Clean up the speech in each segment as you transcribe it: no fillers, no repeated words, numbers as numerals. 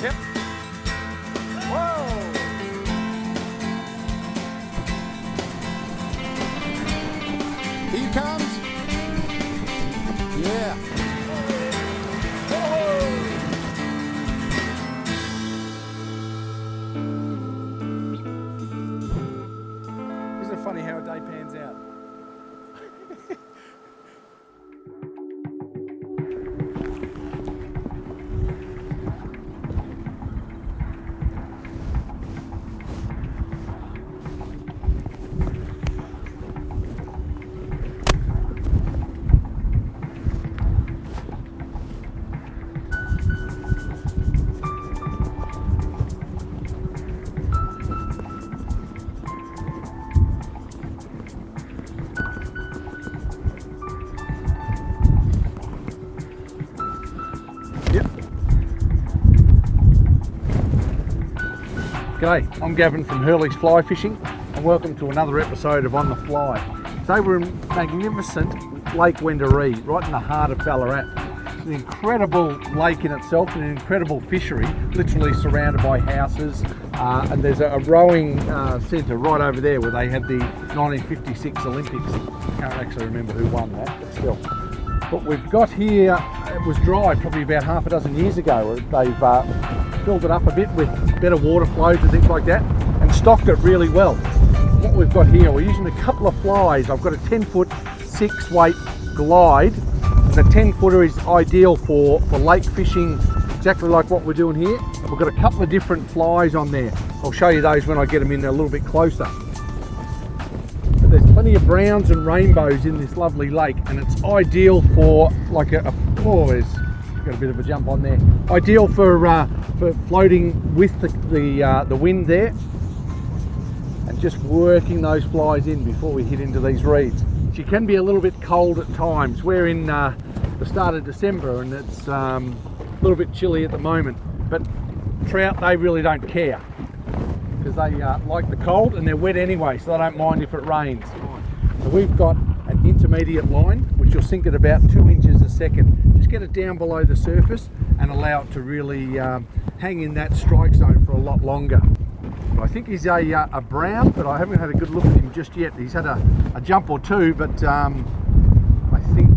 tip. Whoa! Here comes. Yeah. Isn't it funny how a day pans out? G'day, I'm Gavin from HurleysFlyFishing and welcome to another episode of On the Fly. Today we're in magnificent Lake Wendouree, right in the heart of Ballarat. It's an incredible lake in itself and an incredible fishery, literally surrounded by houses, and there's a rowing centre right over there where they had the 1956 Olympics. I can't actually remember who won that, but still. What we've got here, it was dry probably about half a dozen years ago. They've filled it up a bit with better water flows and things like that and stocked it really well. What we've got here, we're using a couple of flies. I've got a 10-foot 6-weight glide. The 10-footer is ideal for lake fishing, exactly like what we're doing here. We've got a couple of different flies on there. I'll show you those when I get them in a little bit closer. But there's plenty of browns and rainbows in this lovely lake, and it's ideal for like oh, there's got a bit of a jump on there. Ideal for floating with the wind there, and just working those flies in before we hit into these reeds. She can be a little bit cold at times. We're in the start of December and it's a little bit chilly at the moment, but trout, they really don't care because they like the cold and they're wet anyway, so they don't mind if it rains. So we've got an intermediate line which will sink at about 2 inches a second. Just get it down below the surface and allow it to really hang in that strike zone for a lot longer. I think he's a brown, but I haven't had a good look at him just yet. He's had a jump or two, but I think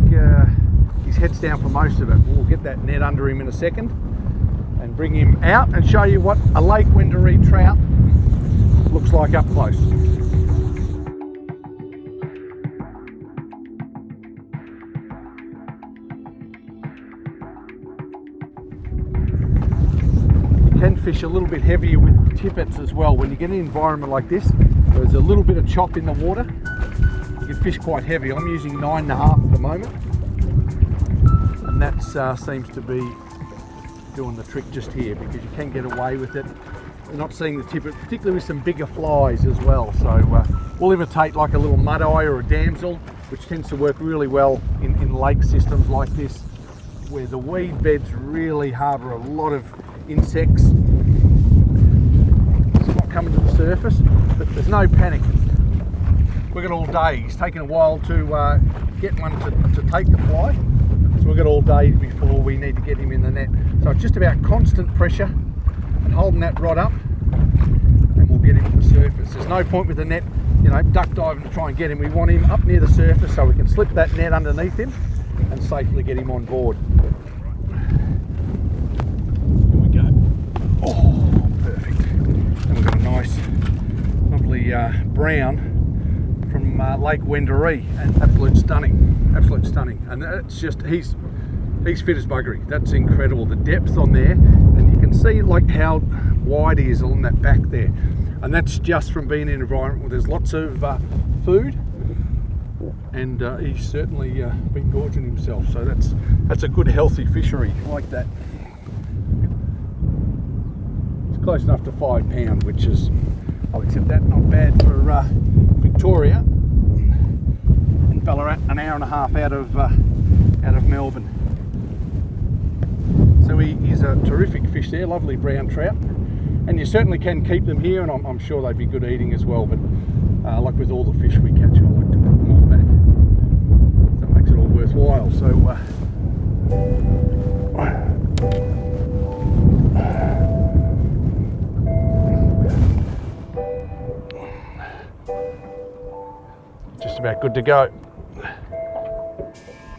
his head's down for most of it. We'll get that net under him in a second and bring him out and show you what a Lake Wendouree trout looks like up close. Can fish a little bit heavier with tippets as well. When you get an environment like this, there's a little bit of chop in the water, you can fish quite heavy. I'm using 9.5 at the moment, and that seems to be doing the trick just here because you can get away with it. We're not seeing the tippet, particularly with some bigger flies as well. So we'll imitate like a little mud eye or a damsel, which tends to work really well in lake systems like this, where the weed beds really harbour a lot of insects. It's not coming to the surface, but there's no panic. We've got all day. It's taken a while to get one to take the fly, so we've got all day before we need to get him in the net. So it's just about constant pressure and holding that rod up, and we'll get him to the surface. There's no point with the net, you know, duck diving to try and get him. We want him up near the surface so we can slip that net underneath him and safely get him on board. Oh, perfect. And we've got a nice, lovely brown from Lake Wendouree, and absolute stunning, absolute stunning. And that's just, he's fit as buggery. That's incredible, the depth on there, and you can see like how wide he is along that back there. And that's just from being in an environment where there's lots of food, and he's certainly been gorging himself. So that's a good healthy fishery. I like that. Close enough to 5 pound, which is, I'll accept that, not bad for Victoria and Ballarat, an hour and a half out of Melbourne. So he's a terrific fish there, lovely brown trout, and you certainly can keep them here, and I'm sure they'd be good eating as well. But like with all the fish we catch, I like to put them all back. So it makes it all worthwhile. So about good to go.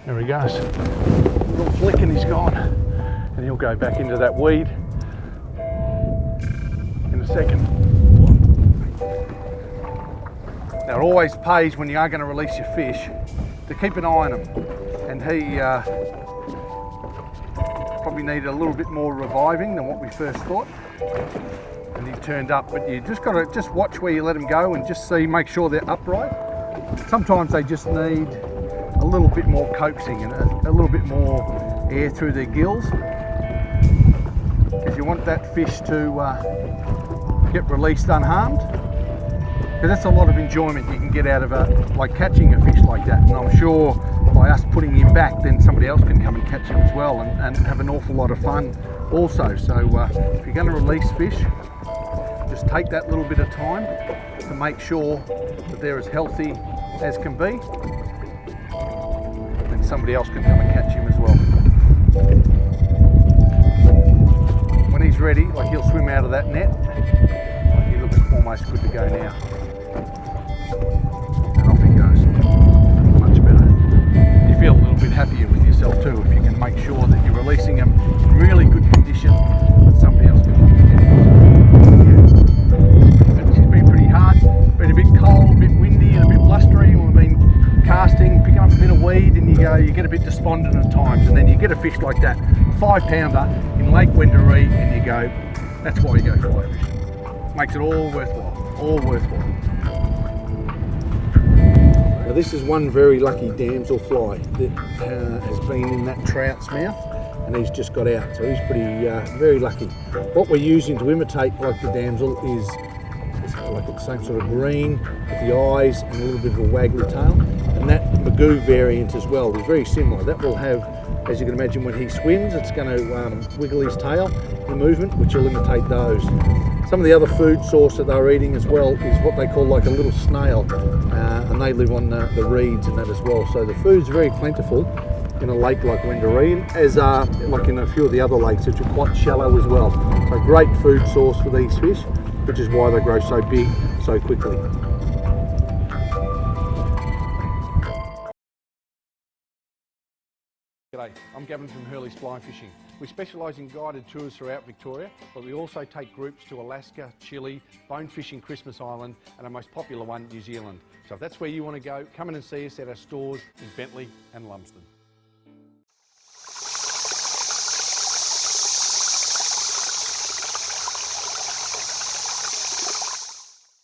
There he goes. Little flick and he's gone. And he'll go back into that weed in a second. Now it always pays when you are going to release your fish to keep an eye on him. And he probably needed a little bit more reviving than what we first thought. And he turned up, but you just got to just watch where you let them go and just see, make sure they're upright. Sometimes they just need a little bit more coaxing and a little bit more air through their gills, because you want that fish to get released unharmed, because that's a lot of enjoyment you can get out of like catching a fish like that. And I'm sure by us putting him back, then somebody else can come and catch him as well and have an awful lot of fun also. So if you're going to release fish, just take that little bit of time to make sure that they're as healthy as can be, and somebody else can come and catch him as well. When he's ready, like he'll swim out of that net, like he looks almost good to go now. And off he goes. Much better. You feel a little bit happier with yourself too if you can make sure that you're releasing them in really good condition, that somebody else can come and get him. She's been pretty hard, been a bit cold, a bit windy and a bit blustery, and we've been casting, picking up a bit of weed, and you get a bit despondent at times, and then you get a fish like that, 5-pounder in Lake Wendouree, and you go, that's why you go fly fishing. Makes it all worthwhile, all worthwhile. Now this is one very lucky damselfly that has been in that trout's mouth, and he's just got out, so he's pretty very lucky. What we're using to imitate like the damsel is like the same sort of green with the eyes and a little bit of a waggly tail, and that Magoo variant as well is very similar. That will have, as you can imagine, when he swims, it's going to wiggle his tail in movement, which will imitate those. Some of the other food source that they're eating as well is what they call like a little snail, and they live on the reeds and that as well. So the food's very plentiful in a lake like Wendouree, as like in a few of the other lakes, which are quite shallow as well. So great food source for these fish, which is why they grow so big so quickly. G'day, I'm Gavin from HurleysFlyFishing. We specialise in guided tours throughout Victoria, but we also take groups to Alaska, Chile, bone fishing Christmas Island, and our most popular one, New Zealand. So if that's where you want to go, come in and see us at our stores in Bentley and Lumsden.